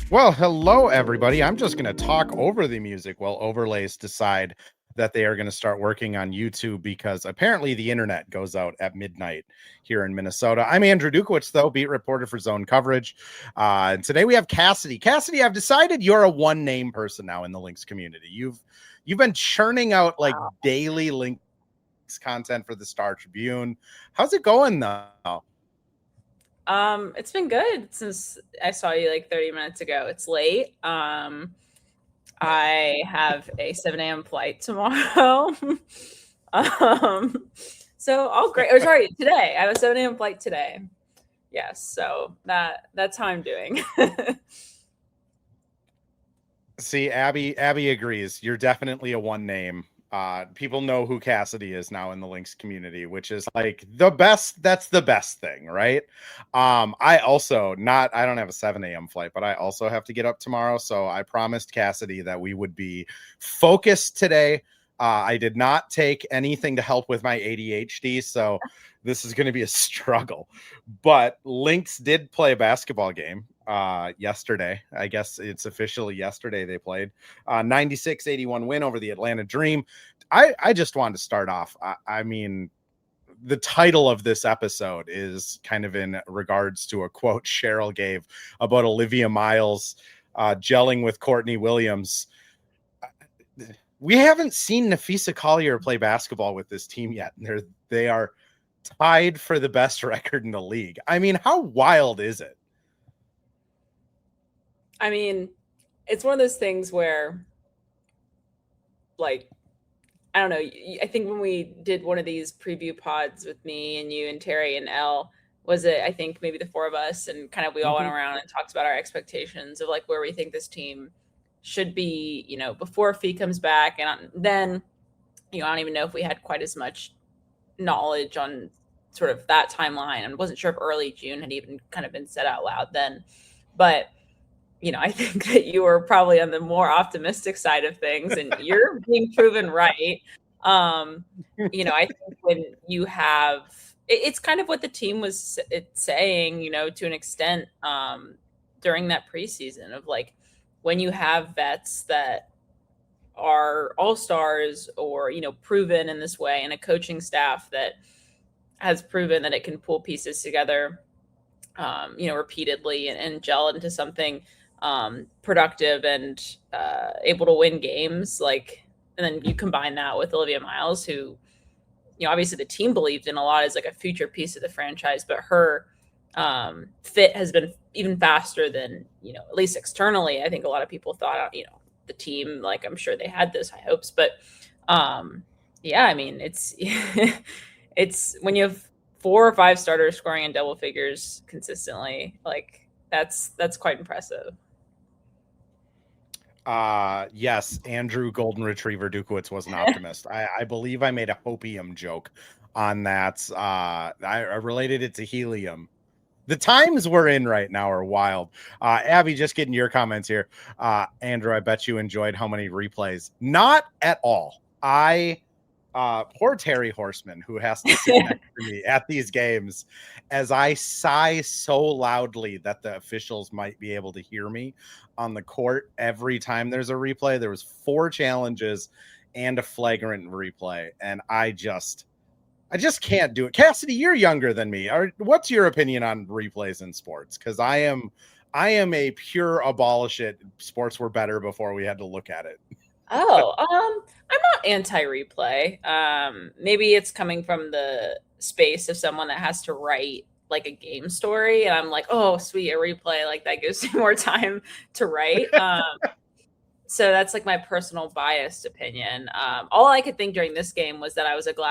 Well, hello, everybody. I'm just going to talk over the music while Overlays decide that they are going to start working on YouTube because apparently the internet goes out at midnight here in Minnesota. I'm Andrew Dukowitz, though, beat reporter for Zone Coverage. And today we have Cassidy. Cassidy, I've decided you're a one-name person now in the Lynx community. You've been churning out like daily Lynx content for the Star Tribune. How's it going, though? It's been good since I saw you like 30 minutes ago. It's late. I have a 7 a.m. flight tomorrow. So all great. Oh, sorry, today. I have a 7 a.m. flight today. Yes, so that's how I'm doing. See, Abby agrees. You're definitely a one name. People know who Cassidy is now in the Lynx community, which is like the best. That's the best thing, right? I don't have a 7 a.m. flight, but I also have to get up tomorrow. So I promised Cassidy that we would be focused today. I did not take anything to help with my ADHD, so this is going to be a struggle. But Lynx did play a basketball game yesterday. I guess it's officially yesterday they played 96-81 win over the Atlanta Dream. I just wanted to start off. I mean, the title of this episode is kind of in regards to a quote Cheryl gave about Olivia Miles gelling with Courtney Williams. We haven't seen Napheesa Collier play basketball with this team yet. They are tied for the best record in the league. I mean, how wild is it? I mean, it's one of those things where, like, I don't know. I think when we did one of these preview pods with me and you and Terry and Elle, was it, I think maybe the four of us, and kind of we all went around and talked about our expectations of like where we think this team should be, before Fee comes back. And then, I don't even know if we had quite as much knowledge on sort of that timeline. I wasn't sure if early June had even kind of been said out loud then. But I think that you were probably on the more optimistic side of things, and you're being proven right. I think when you have, it's kind of what the team was saying, to an extent, during that preseason of like, when you have vets that are all-stars or, proven in this way, and a coaching staff that has proven that it can pull pieces together, repeatedly and gel into something productive and able to win games, like, and then you combine that with Olivia Miles, who, obviously the team believed in a lot as like a future piece of the franchise, but her fit has been even faster than, at least externally. I think a lot of people thought, the team, like, I'm sure they had those high hopes, but yeah, I mean, it's it's when you have 4 or 5 starters scoring in double figures consistently, like that's quite impressive. Yes, Andrew Golden Retriever Dukowitz was an optimist. I believe I made a hopium joke on that. I related it to helium. The times we're in right now are wild. Abby, just getting your comments here. Andrew, I bet you enjoyed how many replays. Not at all. Poor Terry Horseman, who has to sit next to me at these games as I sigh so loudly that the officials might be able to hear me on the court every time there's a replay. There was 4 challenges and a flagrant replay, and I just can't do it. Cassidy, you're younger than me. What's your opinion on replays in sports? Because I am a pure abolish it. Sports were better before we had to look at it. Oh, I'm not anti-replay. Maybe it's coming from the space of someone that has to write like a game story, and I'm like, oh, sweet, a replay, like that gives me more time to write. So that's like my personal biased opinion. All I could think during this game was that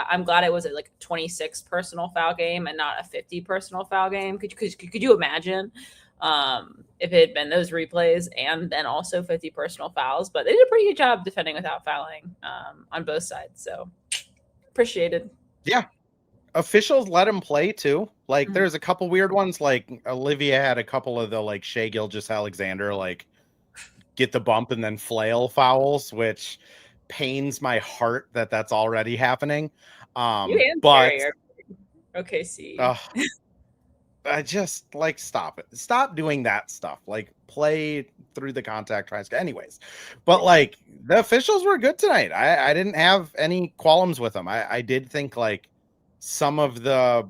I'm glad it was a like 26 personal foul game and not a 50 personal foul game. Could you imagine if it had been those replays and then also 50 personal fouls? But they did a pretty good job defending without fouling on both sides. So appreciated. Yeah. Officials let him play too. Like there's a couple weird ones. Like Olivia had a couple of the like Shea Gilgeous-Alexander, like get the bump and then flail fouls, which pains my heart that that's already happening. You and But Terry are OKC. I just like stop it. Stop doing that stuff. Like play through the contact tries. Anyways, but like the officials were good tonight. I didn't have any qualms with them. I did think like some of the,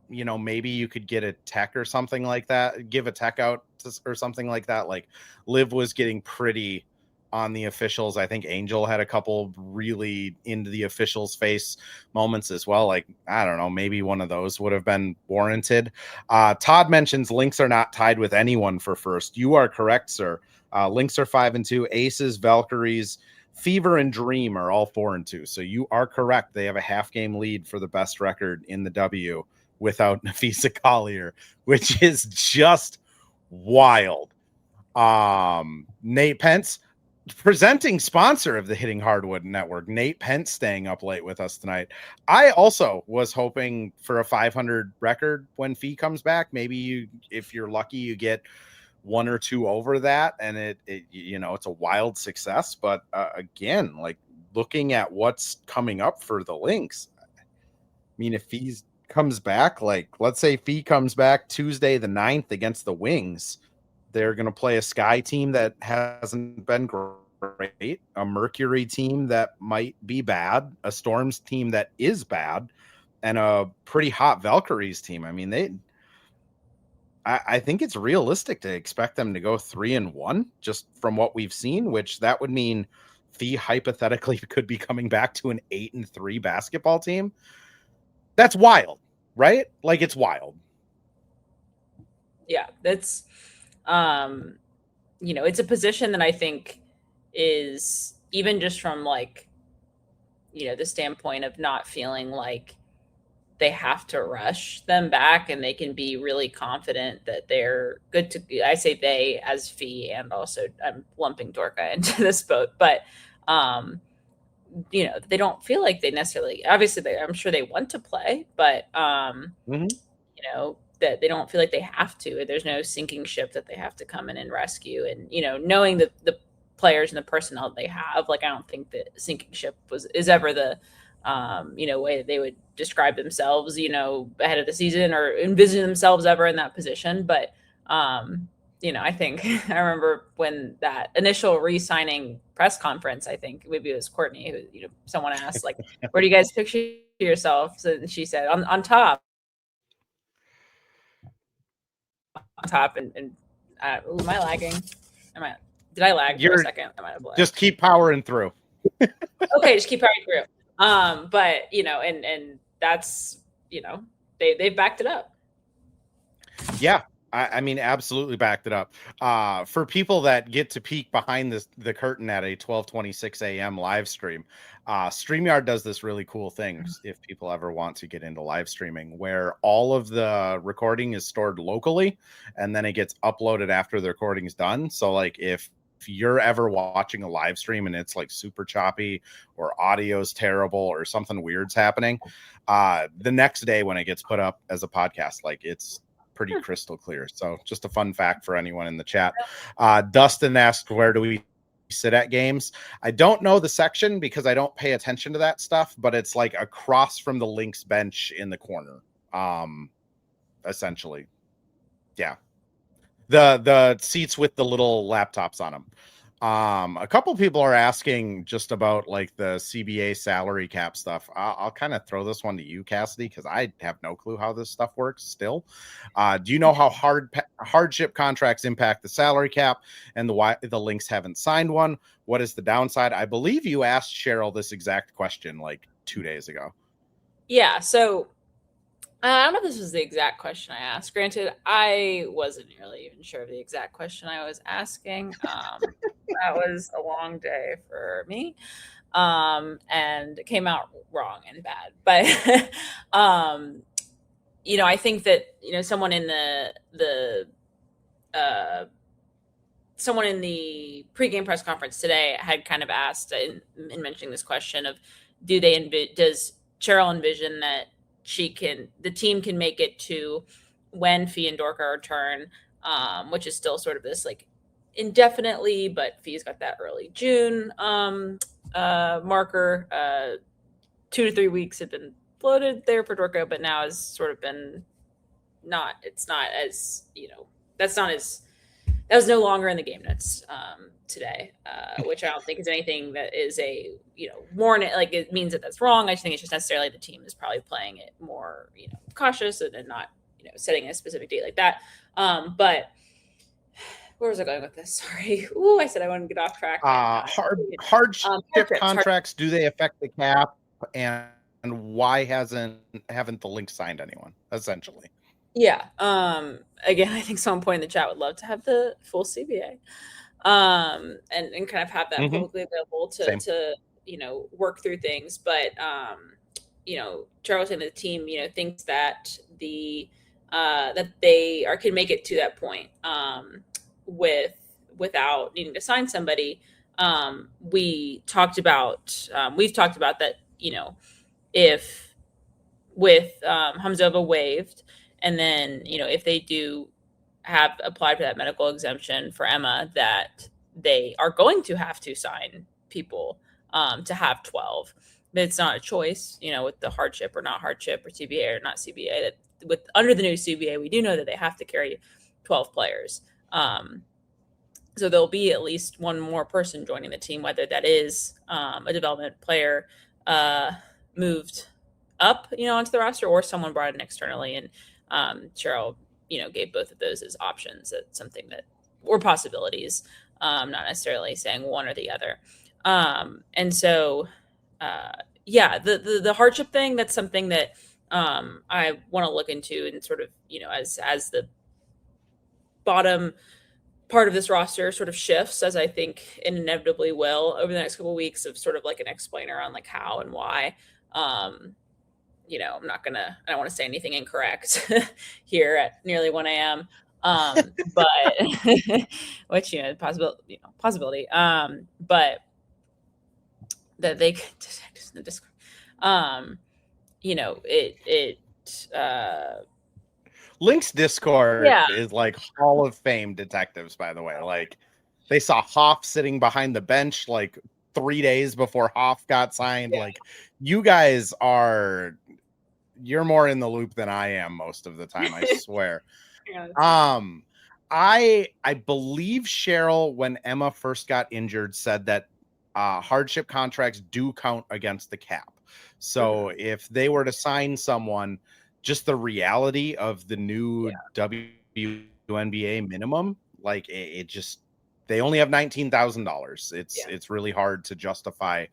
maybe you could get a tech or something like that, give a tech out or something like that. Like Liv was getting pretty on the officials. I think Angel had a couple really into the officials' face moments as well. Like, I don't know, maybe one of those would have been warranted. Todd mentions Lynx are not tied with anyone for first. You are correct, sir. Lynx are 5-2. Aces, Valkyries, Fever, and Dream are all 4-2. So you are correct. They have a half game lead for the best record in the W without Napheesa Collier, which is just wild. Nate Pence, presenting sponsor of the Hitting Hardwood Network, Nate Pence, staying up late with us tonight. I also was hoping for a 500 record when Fee comes back. Maybe if you're lucky, you get one or two over that, and it's a wild success. But again, like looking at what's coming up for the Lynx, I mean, if Fee's comes back, like let's say Fee comes back Tuesday the 9th against the Wings, they're going to play a Sky team that hasn't been great, a Mercury team that might be bad, a Storms team that is bad, and a pretty hot Valkyries team. I mean, I think it's realistic to expect them to go 3-1 just from what we've seen, which that would mean Fee hypothetically could be coming back to an 8-3 basketball team. That's wild, right? Like it's wild. Yeah, that's it's a position that I think is, even just from like, the standpoint of not feeling like they have to rush them back, and they can be really confident that they're good to, I say they as Fee, and also I'm lumping Dorka into this boat, but they don't feel like they necessarily, obviously I'm sure they want to play, but that they don't feel like they have to. There's no sinking ship that they have to come in and rescue. And, knowing that the players and the personnel they have, like, I don't think that sinking ship is ever the, way that they would describe themselves, ahead of the season or envision themselves ever in that position. But, I think I remember when that initial re-signing press conference, I think maybe it was Courtney who, someone asked, like, where do you guys picture yourselves? And she said, on top. And am I lagging? Did I lag for a second? I might have lagged. Just keep powering through. Okay, just keep powering through. But and that's they've backed it up. Yeah, I mean, absolutely backed it up. For people that get to peek behind the curtain at a 12:26 a.m. live stream, StreamYard does this really cool thing, if people ever want to get into live streaming, where all of the recording is stored locally, and then it gets uploaded after the recording is done. So like if you're ever watching a live stream and it's like super choppy or audio's terrible or something weird's happening, the next day when it gets put up as a podcast, like it's pretty crystal clear. So just a fun fact for anyone in the chat. Dustin asked, where do we sit at games? I don't know the section because I don't pay attention to that stuff, but it's like across from the Lynx bench in the corner. Essentially. Yeah. The seats with the little laptops on them. A couple people are asking just about like the CBA salary cap stuff. I'll kind of throw this one to you, Cassidy, because I have no clue how this stuff works still. Do you know how hardship contracts impact the salary cap and why the Lynx haven't signed one? What is the downside? I believe you asked Cheryl this exact question like 2 days ago. Yeah, so I don't know if this was the exact question I asked. Granted, I wasn't really even sure of the exact question I was asking. That was a long day for me. And it came out wrong and bad. But, I think that, someone in the pregame press conference today had kind of asked in mentioning this question of, does Cheryl envision that the team can make it to when Fee and Dorka return, which is still sort of this like indefinitely, but Fee's got that early June marker. 2 to 3 weeks had been floated there for Dorka, but now has sort of been it's not as, that was no longer in the game notes today, which I don't think is anything that is more like it means that that's wrong. I just think it's just necessarily the team is probably playing it more, cautious and not, setting a specific date like that. But where was I going with this? Sorry. Ooh, I said I wanted to get off track. Hardship contracts, do they affect the cap? And why haven't the Lynx signed anyone, essentially? Yeah. Again, I think someone point in the chat would love to have the full CBA. And kind of have that publicly available to work through things. But Charles and the team, thinks that that they can make it to that point without needing to sign somebody. We've talked about that, if with Hamzova waived, and then, if they do have applied for that medical exemption for Emma, that they are going to have to sign people to have 12. But it's not a choice, with the hardship or not hardship or CBA or not CBA. That under the new CBA, we do know that they have to carry 12 players. So there'll be at least one more person joining the team, whether that is a development player moved up, onto the roster, or someone brought in externally. And Cheryl, gave both of those as options. That's something that or possibilities, not necessarily saying one or the other. And so, the hardship thing, that's something that I want to look into, and sort of, as the bottom part of this roster sort of shifts, as I think it inevitably will over the next couple of weeks, of sort of like an explainer on like how and why. I don't want to say anything incorrect here at nearly 1 a.m. But which, possibility. But that they could detect the Discord. Lynx Discord is like Hall of Fame detectives, by the way. Like, they saw Hoff sitting behind the bench like 3 days before Hoff got signed. Yeah. Like, you guys you're more in the loop than I am most of the time, I swear. I believe Cheryl, when Emma first got injured, said that hardship contracts do count against the cap. So if they were to sign someone, just the reality of the new WNBA minimum, like they only have $19,000. It's really hard to justify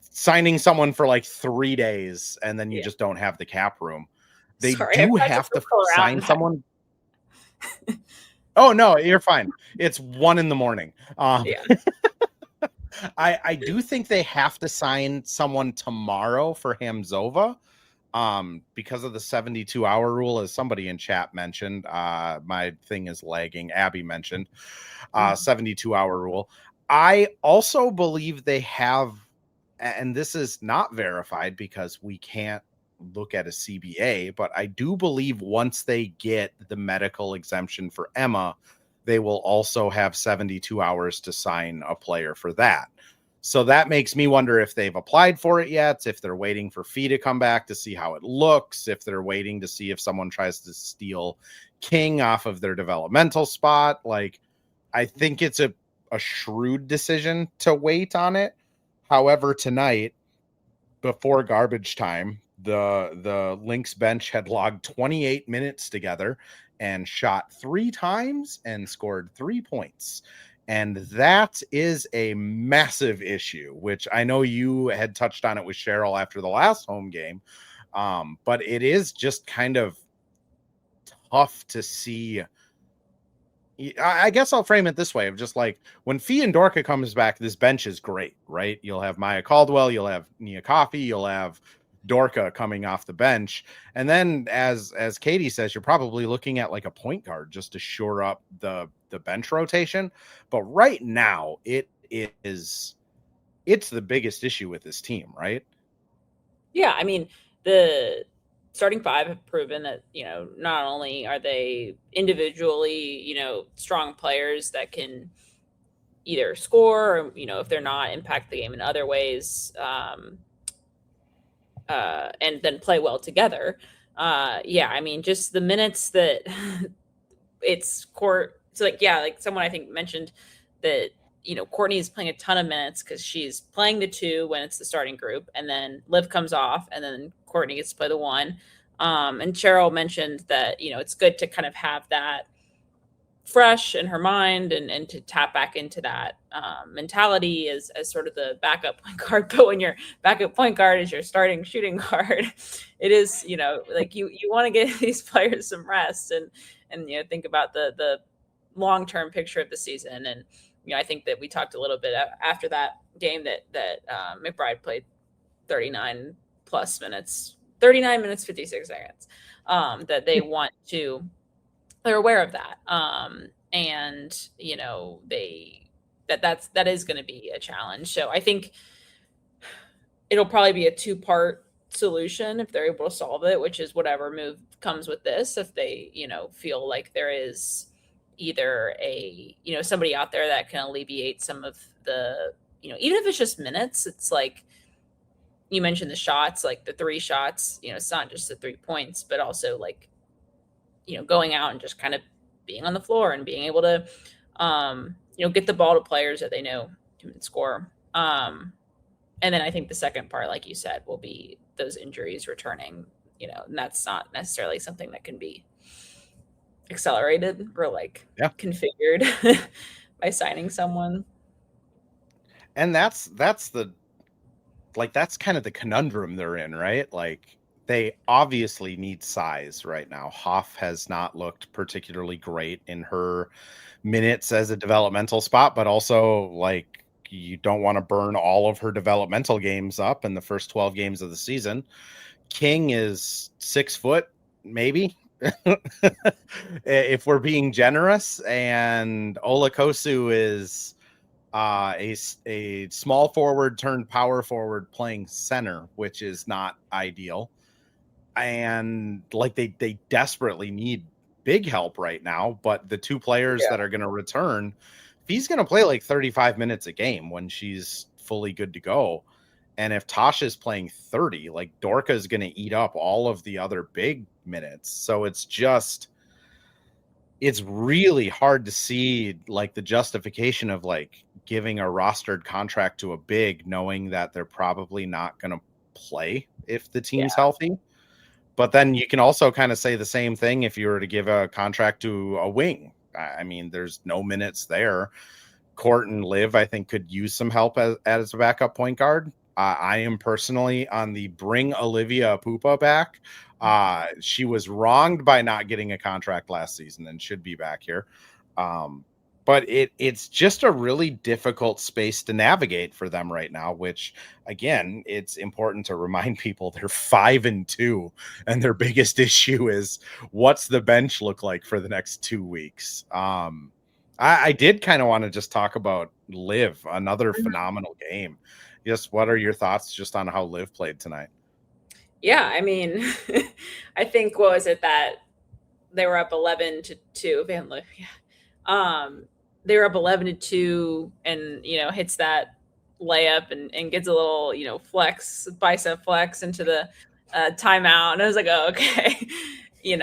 signing someone for like 3 days and then you just don't have the cap room. They do have to sign someone. Oh no, you're fine. It's 1 a.m. I do think they have to sign someone tomorrow for Hamzova, because of the 72-hour rule, as somebody in chat mentioned. My thing is lagging. Abby mentioned 72-hour rule. I also believe they have, and this is not verified because we can't look at a CBA, but I do believe once they get the medical exemption for Emma, they will also have 72 hours to sign a player for that. So that makes me wonder if they've applied for it yet, if they're waiting for Fee to come back to see how it looks, if they're waiting to see if someone tries to steal King off of their developmental spot. Like, I think it's a shrewd decision to wait on it. However, tonight, before garbage time, the Lynx bench had logged 28 minutes together and shot 3 times and scored 3 points. And that is a massive issue, which I know you had touched on it with Cheryl after the last home game. But it is just kind of tough to see. I guess I'll frame it this way, of just like, when Fee and Dorka comes back, this bench is great, right? You'll have Maya Caldwell, you'll have Nia Coffey, you'll have Dorka coming off the bench. And then as Katie says, you're probably looking at like a point guard just to shore up the bench rotation. But right now it's the biggest issue with this team, right? Yeah. I mean, the starting 5 have proven that, not only are they individually, strong players that can either score or, if they're not, impact the game in other ways, and then play well together. Yeah, I mean, just the minutes that it's court. So like, yeah, like someone I think mentioned that, Courtney is playing a ton of minutes because she's playing the 2 when it's the starting group, and then Liv comes off, and then Courtney gets to play the 1. And Cheryl mentioned that, it's good to kind of have that fresh in her mind, and to tap back into that mentality as sort of the backup point guard. But when your backup point guard is your starting shooting guard, it is, like you want to get these players some rest, and think about the long-term picture of the season. And I think that we talked a little bit after that game that McBride played 39 plus minutes, 39 minutes 56 seconds, that they want to, they're aware of that. And that is going to be a challenge. So I think it'll probably be a 2-part solution if they're able to solve it, which is whatever move comes with this. If they, feel like there is either a, somebody out there that can alleviate some of the, even if it's just minutes, it's like you mentioned the shots, like the 3 shots, it's not just the 3 points, but also like, going out and just kind of being on the floor and being able to, get the ball to players that they know can score. And then I think the second part, like you said, will be those injuries returning, and that's not necessarily something that can be accelerated or configured by signing someone. And that's kind of the conundrum they're in, right? Like, they obviously need size right now. Hoff has not looked particularly great in her minutes as a developmental spot, but also, like, you don't want to burn all of her developmental games up in the first 12 games of the season. King is 6 foot, maybe, if we're being generous, and Olakosu is a small forward turned power forward playing center, which is not ideal. And like, they desperately need big help right now, but the 2 players that are going to return, he's going to play like 35 minutes a game when she's fully good to go. And if Tasha's playing 30, like, Dorka is going to eat up all of the other big minutes. So it's really hard to see like the justification of like giving a rostered contract to a big, knowing that they're probably not going to play if the team's healthy. But then you can also kind of say the same thing if you were to give a contract to a wing. I mean, there's no minutes there. Court and Liv, I think, could use some help as a backup point guard. I am personally on the bring Olivia Pupa back. She was wronged by not getting a contract last season and should be back here. But it's just a really difficult space to navigate for them right now, which, again, it's important to remind people they're 5-2, and their biggest issue is what's the bench look like for the next 2 weeks. I did kind of want to just talk about Liv, another phenomenal game. Just what are your thoughts just on how Liv played tonight? Yeah, I mean, I think, what was it, that they were up 11-2, Van Liv. Yeah. They were up 11-2, and hits that layup and gets a little bicep flex into the timeout, and I was like, oh, okay. And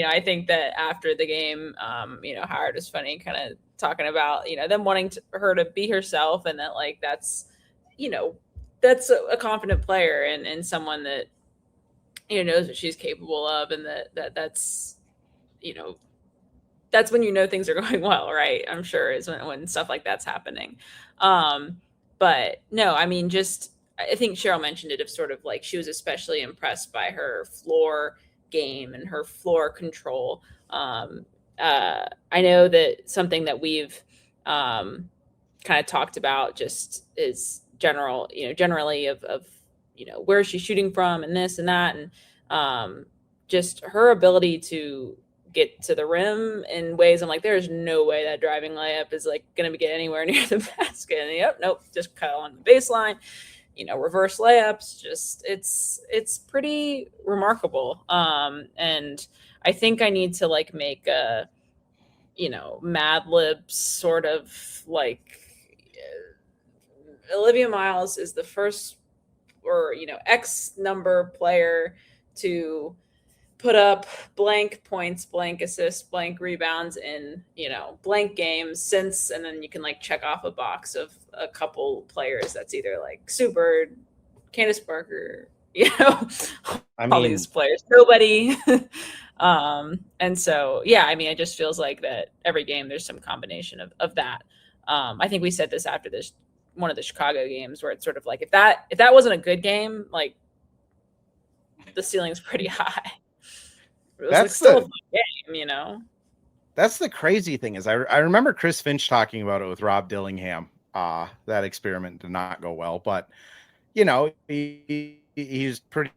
I think that after the game, Howard was funny, kind of talking about them wanting her to be herself, and that like that's a confident player, and someone that knows what she's capable of, and that's that's when things are going well, right? I'm sure is when stuff like that's happening. But no, I mean, just I think Cheryl mentioned it, of sort of like she was especially impressed by her floor game and her floor control. I know that something that we've kind of talked about just is generally of where she's shooting from and this and that, and just her ability to get to the rim in ways I'm like, there's no way that driving layup is like going to get anywhere near the basket. And nope, just cut on the baseline. Reverse layups, just it's pretty remarkable. And I think I need to like make a Mad Lib sort of like Olivia Miles is the first or X number player to put up blank points, blank assists, blank rebounds in blank games since, and then you can like check off a box of a couple players that's either like Super, Candace Parker, all these players, nobody. And so it just feels like that every game there's some combination of that. I think we said this after this one of the Chicago games where it's sort of like if that wasn't a good game, like the ceiling's pretty high. It was still a fun game, That's the crazy thing is I remember Chris Finch talking about it with Rob Dillingham. That experiment did not go well, but he's pretty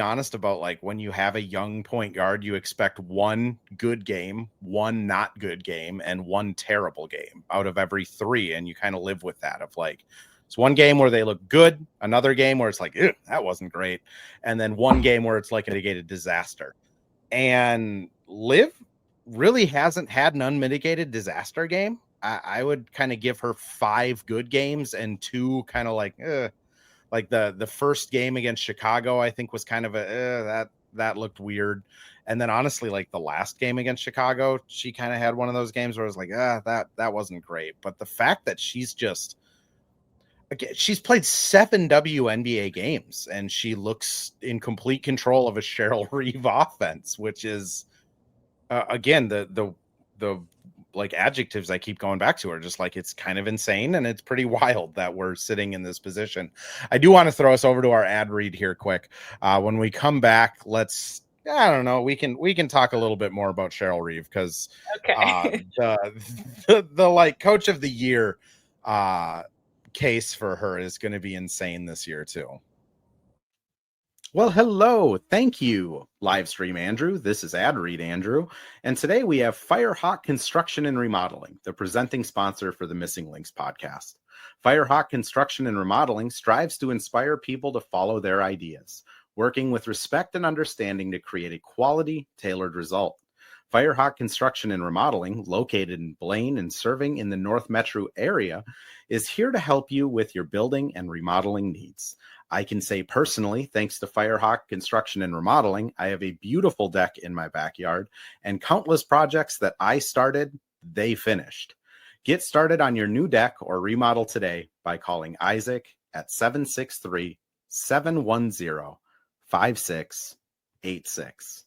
honest about like when you have a young point guard, you expect one good game, one not good game, and one terrible game out of every three, and you kind of live with that of like it's one game where they look good, another game where it's like that wasn't great, and then one game where it's like a mitigated disaster. And Liv really hasn't had an unmitigated disaster game. I would kind of give her 5 good games and 2 kind of like the first game against Chicago, I think was kind of that looked weird. And then honestly, like the last game against Chicago, she kind of had one of those games where I was like, that wasn't great. But the fact that she's played 7 WNBA games and she looks in complete control of a Cheryl Reeve offense, which is again, the like adjectives I keep going back to are just like, it's kind of insane. And it's pretty wild that we're sitting in this position. I do want to throw us over to our ad read here quick. When we come back, I don't know. We can talk a little bit more about Cheryl Reeve because the like coach of the year case for her is going to be insane this year too. Well, hello. Thank you, Livestream Andrew. This is Ad Read Andrew. And today we have Firehawk Construction and Remodeling, the presenting sponsor for the Missing Links podcast. Firehawk Construction and Remodeling strives to inspire people to follow their ideas, working with respect and understanding to create a quality, tailored result. Firehawk Construction and Remodeling, located in Blaine and serving in the North Metro area, is here to help you with your building and remodeling needs. I can say personally, thanks to Firehawk Construction and Remodeling, I have a beautiful deck in my backyard and countless projects that I started, they finished. Get started on your new deck or remodel today by calling Isaac at 763-710-5686.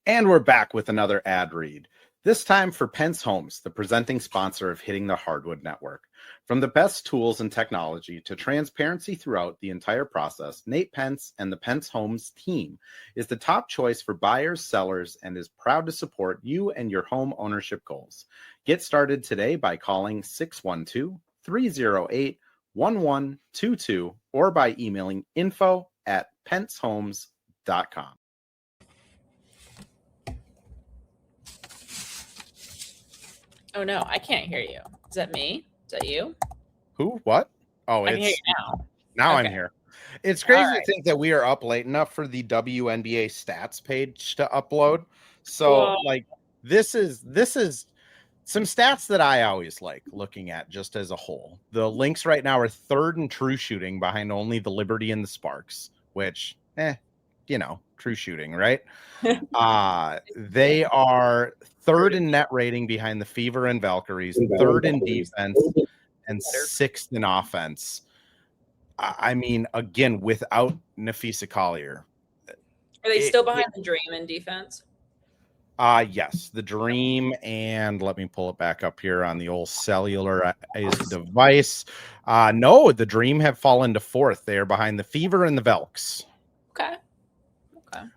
And we're back with another ad read. This time for Pence Homes, the presenting sponsor of Hitting the Hardwood Network. From the best tools and technology to transparency throughout the entire process, Nate Pence and the Pence Homes team is the top choice for buyers, sellers, and is proud to support you and your home ownership goals. Get started today by calling 612-308-1122 or by emailing info@pencehomes.com. Oh no, I can't hear you. Is that me? Is that you? Who? What? Oh, I can hear you now. Now okay. I'm here. It's crazy to think that we are up late enough for the WNBA stats page to upload. So like this is some stats that I always like looking at just as a whole. The Lynx right now are 3rd in true shooting behind only the Liberty and the Sparks, which true shooting, right? They are 3rd in net rating behind the Fever and Valkyries, 3rd in defense, and 6th in offense. I mean, again, without Napheesa Collier. Are they still behind the Dream in defense? Yes, the Dream, and let me pull it back up here on the old cellular device. No, the Dream have fallen to 4th. They are behind the Fever and the Velks. Okay.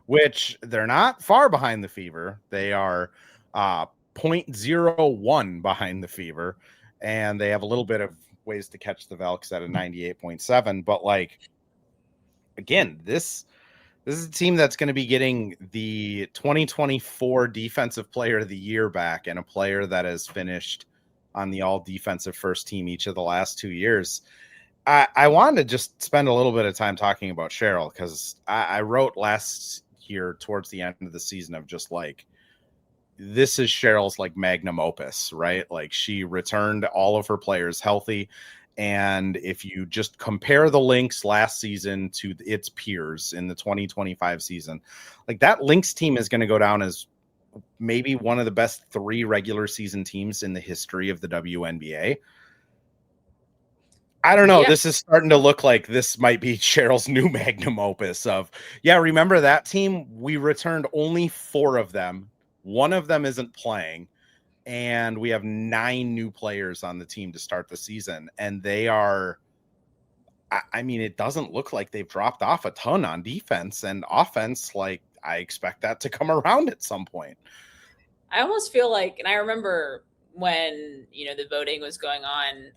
Which they're not far behind the Fever. They are 0.01 behind the Fever, and they have a little bit of ways to catch the Velks at a 98.7. But like, again, this is a team that's going to be getting the 2024 Defensive Player of the Year back, and a player that has finished on the all defensive first team each of the last 2 years. I wanted to just spend a little bit of time talking about Cheryl because I wrote last year towards the end of the season of just like, this is Cheryl's like magnum opus, right? Like she returned all of her players healthy. And if you just compare the Lynx last season to its peers in the 2025 season, like that Lynx team is going to go down as maybe one of the best 3 regular season teams in the history of the WNBA. I don't know. Yeah. This is starting to look like this might be Cheryl's new magnum opus of, remember that team? We returned only 4 of them. One of them isn't playing. And we have 9 new players on the team to start the season. And they are, I mean, it doesn't look like they've dropped off a ton on defense and offense. Like, I expect that to come around at some point. I almost feel like, and I remember when, the voting was going on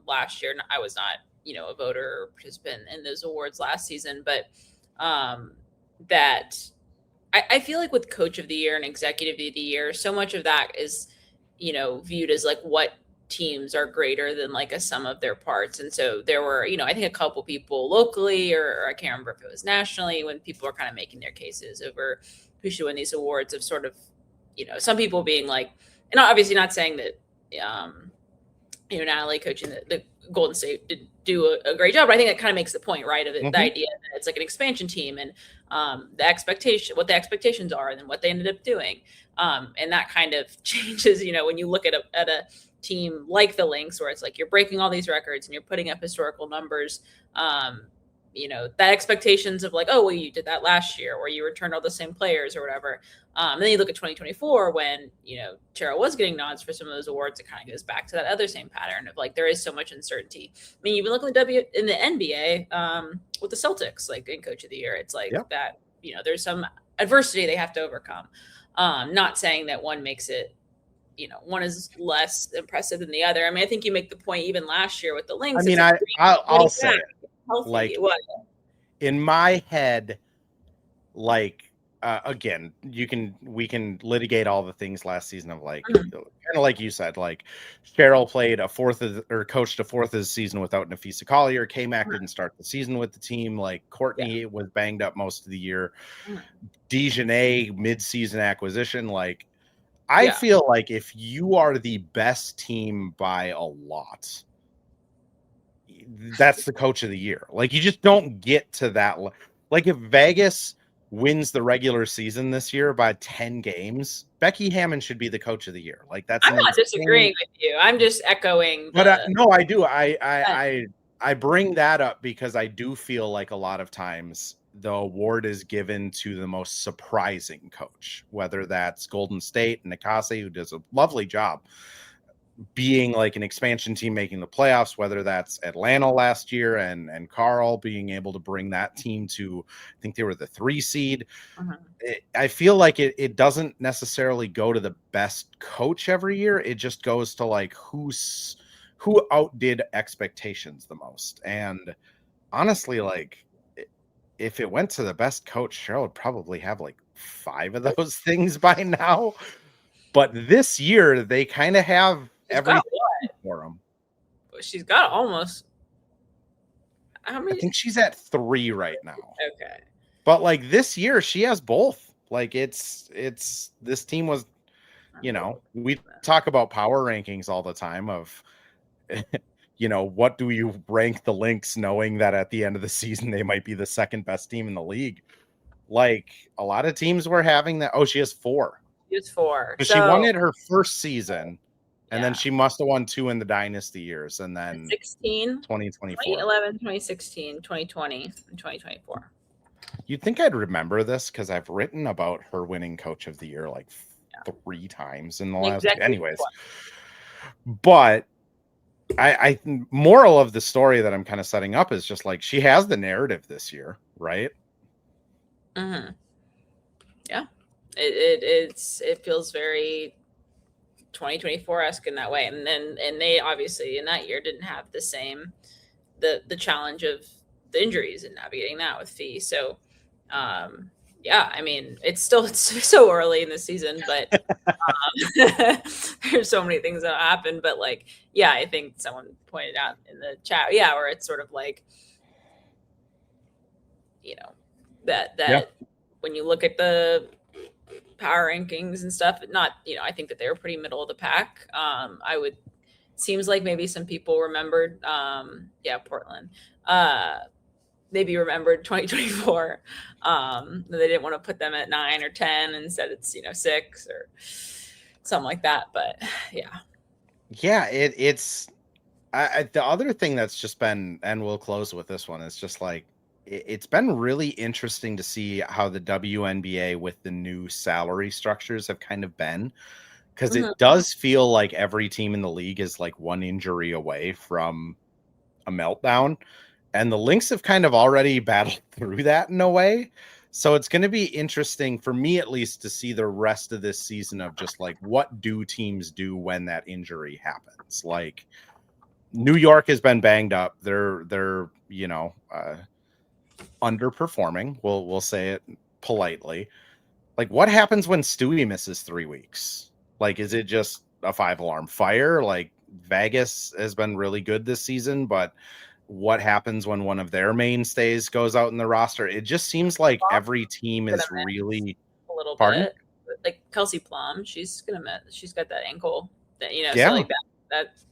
last year, I was not, a voter or participant in those awards last season, but that I feel like with Coach of the Year and Executive of the Year, so much of that is, viewed as like what teams are greater than like a sum of their parts. And so there were, I think a couple people locally, or I can't remember if it was nationally, when people are kind of making their cases over who should win these awards, of sort of, some people being like, and obviously not saying that, Natalie coaching the Golden State did do a great job, but I think that kind of makes the point, right? Of it, the idea that it's like an expansion team, and what the expectations are, and then what they ended up doing. And that kind of changes, when you look at a team like the Lynx, where it's like you're breaking all these records and you're putting up historical numbers. That expectations of like, oh, well, you did that last year, or you returned all the same players or whatever. And then you look at 2024 when, Cheryl was getting nods for some of those awards. It kind of goes back to that other same pattern of like, there is so much uncertainty. I mean, you've been looking at in the NBA with the Celtics, like in Coach of the Year, it's like that, there's some adversity they have to overcome. Not saying that one makes it, one is less impressive than the other. I mean, I think you make the point even last year with the Lynx. I mean, I'll say it. Healthy. Like, in my head, like, again, we can litigate all the things last season of like, kind of like you said, like Cheryl played coached a fourth of the season without Napheesa Collier. K-Mac didn't start the season with the team. Like Courtney was banged up most of the year. Dejanay mid-season acquisition. Like, I feel like if you are the best team by a lot, that's the Coach of the Year. Like, you just don't get to that. Like, if Vegas wins the regular season this year by 10 games, Becky Hammon should be the Coach of the Year. Like, that's I'm not disagreeing with you. I'm just echoing. But no, I do. I bring that up because I do feel like a lot of times the award is given to the most surprising coach, whether that's Golden State and Nikasi, who does a lovely job being like an expansion team making the playoffs, whether that's Atlanta last year and Carl being able to bring that team to, I think they were the 3 seed. I feel like it doesn't necessarily go to the best coach every year. It just goes to like who outdid expectations the most. And honestly, like if it went to the best coach, Cheryl would probably have like 5 of those things by now. But this year they kind of have everything for them. She's got almost how many? I think she's at 3 right now. Okay. But like this year she has both. Like it's this team was, we talk about power rankings all the time of what do you rank the Lynx knowing that at the end of the season they might be the second best team in the league. Like a lot of teams were having that. Oh, she has 4. She has 4. So she won it her first season. And then she must have won 2 in the dynasty years. And then 16, 2024. 2011, 2016, 2020, and 2024. You'd think I'd remember this because I've written about her winning Coach of the Year like 3 times in the last. Anyways. But I moral of the story that I'm kind of setting up is just like she has the narrative this year, right? Mm-hmm. Yeah. It feels very 2024-esque in that way, and they obviously in that year didn't have the same the challenge of the injuries and navigating that with Fee. So I mean it's so early in the season, but there's so many things that happen. But like I think someone pointed out in the chat where it's sort of like that when you look at the power rankings and stuff, not I think that they were pretty middle of the pack. I would seems like maybe some people remembered, Portland, maybe remembered 2024. They didn't want to put them at 9 or 10. Instead it's, 6 or something like that. But Yeah, it's the other thing that's just been, and we'll close with this one, is just like, it's been really interesting to see how the WNBA with the new salary structures have kind of been, because it does feel like every team in the league is like one injury away from a meltdown. And the Lynx have kind of already battled through that in a way. So it's going to be interesting for me, at least, to see the rest of this season of just like, what do teams do when that injury happens? Like, New York has been banged up. They're underperforming. We'll say it politely. Like, what happens when Stewie misses 3 weeks? Like, is it just a 5-alarm fire? Like, Vegas has been really good this season, but what happens when one of their mainstays goes out in the roster? It just seems like every team is really a little pardon? bit. Like Kelsey Plum, she's got that ankle that, Yeah. so like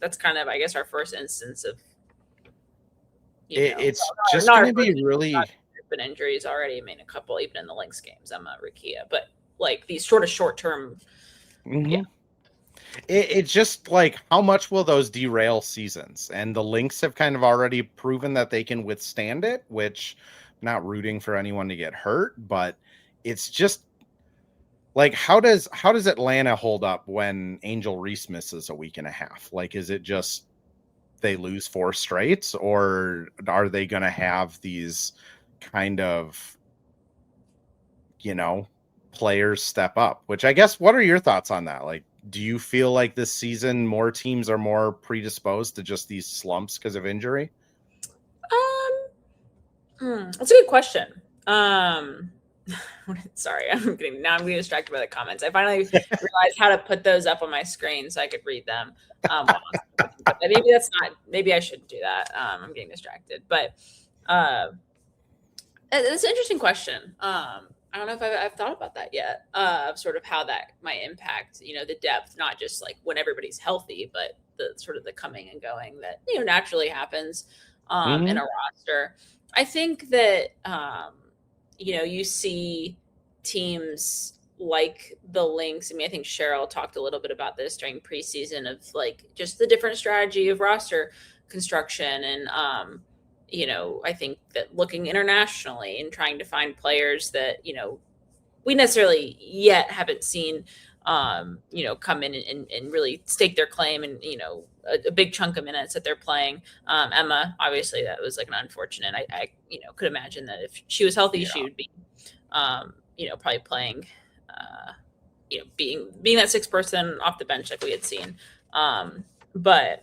that's kind of, I guess, our first instance of it's just going to be really been injuries already. I mean, a couple even in the Lynx games. I'm a Rukia, but like these sort of short term. Yeah. It's just like, how much will those derail seasons? And the Lynx have kind of already proven that they can withstand it, which I'm not rooting for anyone to get hurt, but it's just like, how does Atlanta hold up when Angel Reese misses a week and a half? Like, is it just they lose 4 straights, or are they going to have these kind of, players step up? Which, I guess, what are your thoughts on that? Like, do you feel like this season more teams are more predisposed to just these slumps because of injury? That's a good question. Sorry, I'm getting distracted by the comments. I finally realized how to put those up on my screen so I could read them. Maybe I shouldn't do that. I'm getting distracted, but it's an interesting question. I don't know if I've thought about that yet, of sort of how that might impact, the depth, not just like when everybody's healthy, but the sort of the coming and going that, naturally happens in a roster. I think that, you see teams like the Lynx. I mean, I think Cheryl talked a little bit about this during preseason of like just the different strategy of roster construction. And, I think that looking internationally and trying to find players that, we necessarily yet haven't seen, come in and really stake their claim and, a big chunk of minutes that they're playing. Emma, obviously that was like an unfortunate, I could imagine that if she was healthy, she would be, probably playing, being that 6th person off the bench like we had seen. But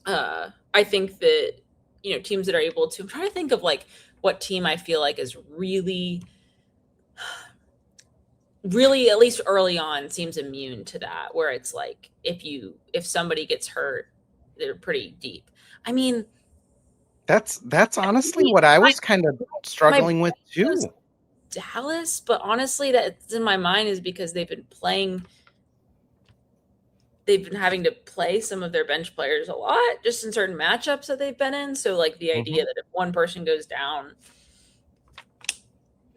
I think that, teams that are able to, I'm trying to think of like what team I feel like is really, at least early on, seems immune to that, where it's like, if somebody gets hurt, they're pretty deep. I mean, that's honestly what I was kind of struggling with too. Dallas, but honestly, that's in my mind is because they've been having to play some of their bench players a lot just in certain matchups that they've been in. So like the idea that if one person goes down,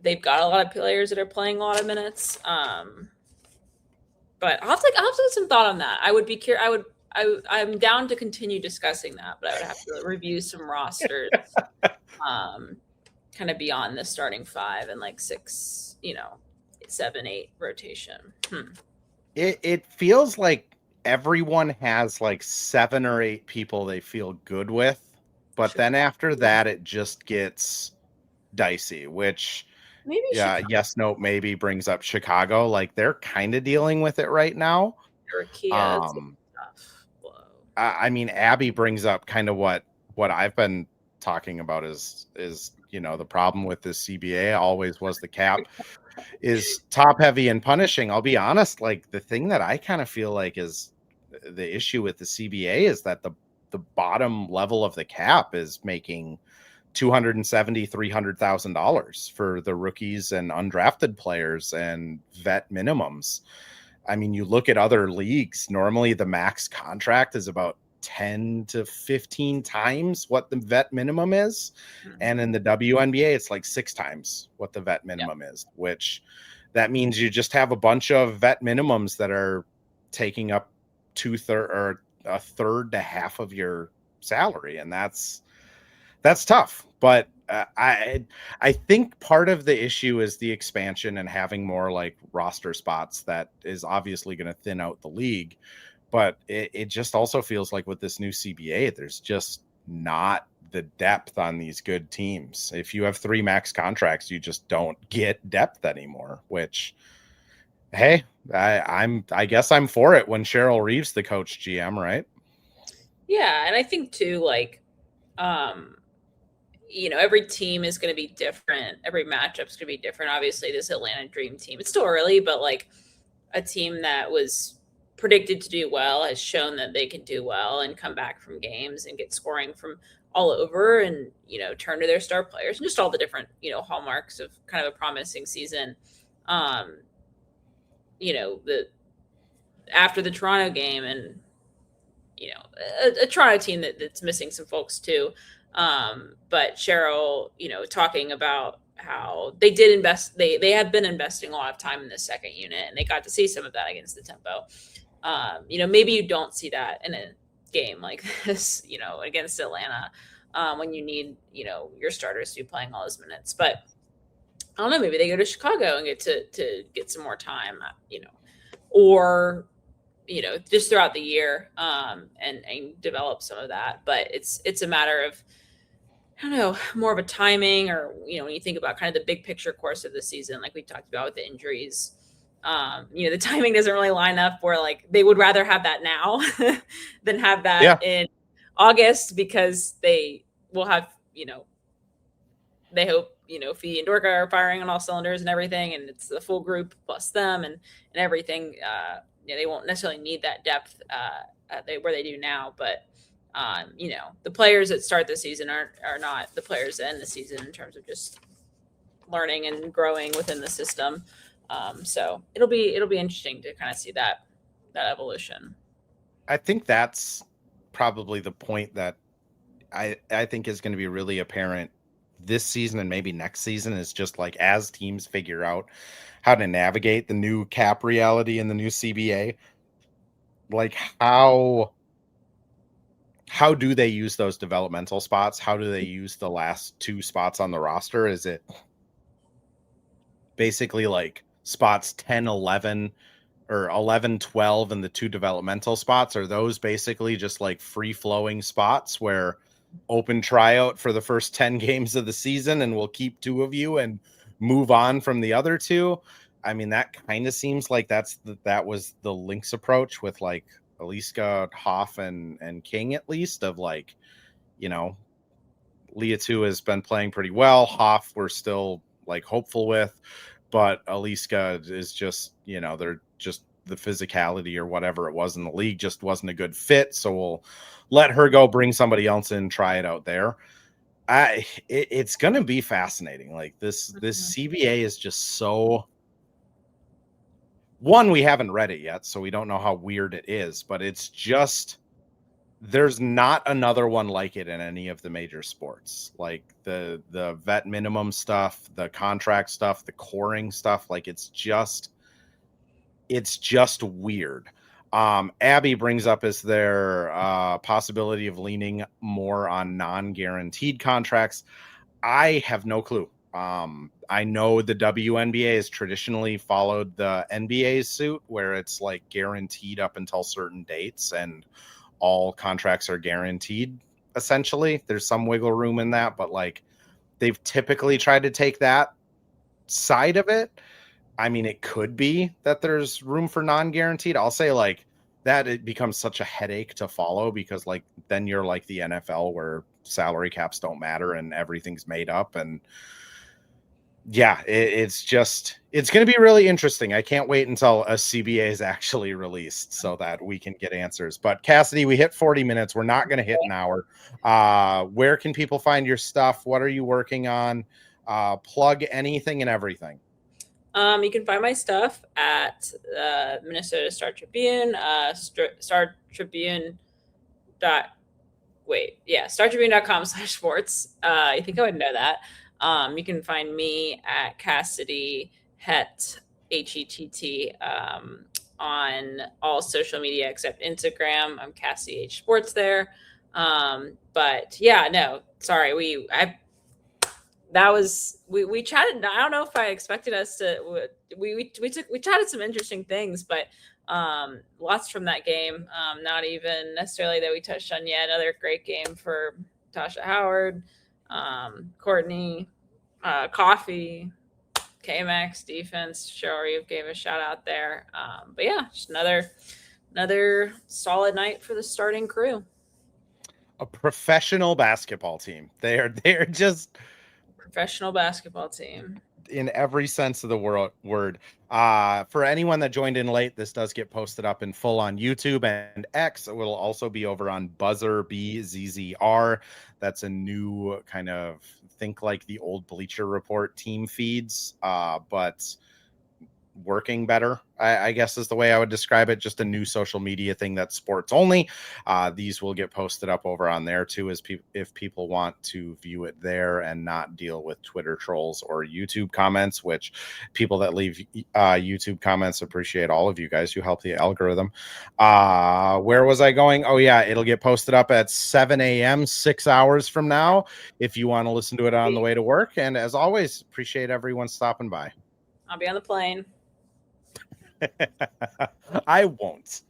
they've got a lot of players that are playing a lot of minutes. But I'll have to some thought on that. I would be curious. I'm down to continue discussing that, but I would have to review some rosters, kind of beyond the starting 5 and like 6, 7, 8 rotation. It feels like everyone has like 7 or 8 people they feel good with, but then after that it just gets dicey, which maybe yes, no, maybe brings up Chicago. Like, they're kind of dealing with it right now. I mean, Abby brings up kind of what I've been talking about is the problem with this CBA always was the cap is top heavy and punishing. I'll be honest, like, the thing that I kind of feel like is the issue with the CBA is that the bottom level of the cap is making $270,000-$300,000 for the rookies and undrafted players and vet minimums. I mean, you look at other leagues, normally the max contract is about 10 to 15 times what the vet minimum is. And in the WNBA, it's like 6 times what the vet minimum is, which that means you just have a bunch of vet minimums that are taking up 2/3 or a third to half of your salary. And that's tough. But I think part of the issue is the expansion and having more like roster spots that is obviously going to thin out the league. But it just also feels like with this new CBA, there's just not the depth on these good teams. If you have 3 max contracts, you just don't get depth anymore, which, hey, I guess I'm for it when Cheryl Reeves, the coach GM, right? Yeah. And I think too, like, every team is going to be different. Every matchup is going to be different. Obviously, this Atlanta Dream team, it's still early, but like a team that was predicted to do well has shown that they can do well and come back from games and get scoring from all over and, turn to their star players and just all the different, hallmarks of kind of a promising season. After the Toronto game and, a Toronto team that's missing some folks too. But Cheryl, talking about how they did invest, they have been investing a lot of time in this second unit and they got to see some of that against the tempo. Maybe you don't see that in a game like this, against Atlanta, when you need, your starters to be playing all those minutes. But I don't know, maybe they go to Chicago and get to get some more time, or, just throughout the year, and develop some of that. But it's a matter of, I don't know, more of a timing or, when you think about kind of the big picture course of the season, like we talked about with the injuries, the timing doesn't really line up where like they would rather have that now than have that in August, because they will have, they hope, Fee and Dorka are firing on all cylinders and everything. And it's the full group plus them and everything. They won't necessarily need that depth where they do now, but the players that start the season are not the players that end the season in terms of just learning and growing within the system. So it'll be interesting to kind of see that evolution. I think that's probably the point that I think is going to be really apparent this season and maybe next season, is just like as teams figure out how to navigate the new cap reality and the new CBA, like how do they use those developmental spots? How do they use the last 2 spots on the roster? Is it basically like spots 10, 11 or 11, 12 and the 2 developmental spots? Are those basically just like free flowing spots where open tryout for the first 10 games of the season and we'll keep 2 of you and move on from the other 2? I mean, that kind of seems like that was the Lynx approach with like Aliska, Hoff and King, at least, of like, Leah 2 has been playing pretty well. Hoff we're still like hopeful with, but Aliska is just, they're just the physicality or whatever it was in the league just wasn't a good fit. So we'll let her go, bring somebody else in, try it out there. It's going to be fascinating. Like this CBA is just so, one, we haven't read it yet, so we don't know how weird it is, but it's just, there's not another one like it in any of the major sports. Like the vet minimum stuff, the contract stuff, the coring stuff, like it's just weird. Abby brings up, is there possibility of leaning more on non-guaranteed contracts? I have no clue. I know the WNBA has traditionally followed the NBA's suit where it's like guaranteed up until certain dates and all contracts are guaranteed. Essentially, there's some wiggle room in that, but like they've typically tried to take that side of it. I mean, it could be that there's room for non-guaranteed. I'll say like that it becomes such a headache to follow because like then you're like the NFL where salary caps don't matter and everything's made up. And yeah, it's going to be really interesting. I can't wait until a CBA is actually released so that we can get answers. But Cassidy, we hit 40 minutes. We're not going to hit an hour. Where can people find your stuff? What are you working on? Plug anything and everything. You can find my stuff at Minnesota Star Tribune, Star Tribune startribune.com/sports. I think I would know that. You can find me at Cassidy Hett, on all social media except Instagram. I'm Cassidy H Sports there. But yeah, no, sorry. We chatted. I don't know if I expected us to. We chatted some interesting things, but lots from that game. Not even necessarily that we touched on yet. Another great game for Tasha Howard, Courtney, Coffee, KMX defense. Sure, you gave a shout out there. But yeah, just another solid night for the starting crew. A professional basketball team. They're just professional basketball team in every sense of the word. For anyone that joined in late, this does get posted up in full on YouTube and X. It will also be over on Buzzer BZZR. That's a new kind of, think like the old Bleacher Report team feeds, but working better, I guess is the way I would describe it. Just a new social media thing that's sports only. These will get posted up over on there too, as if people want to view it there and not deal with Twitter trolls or YouTube comments, which people that leave YouTube comments, appreciate all of you guys who help the algorithm. Where was I going? Oh yeah, it'll get posted up at 7 a.m. 6 hours from now if you want to listen to it on the way to work. And as always, appreciate everyone stopping by. I'll be on the plane. I won't.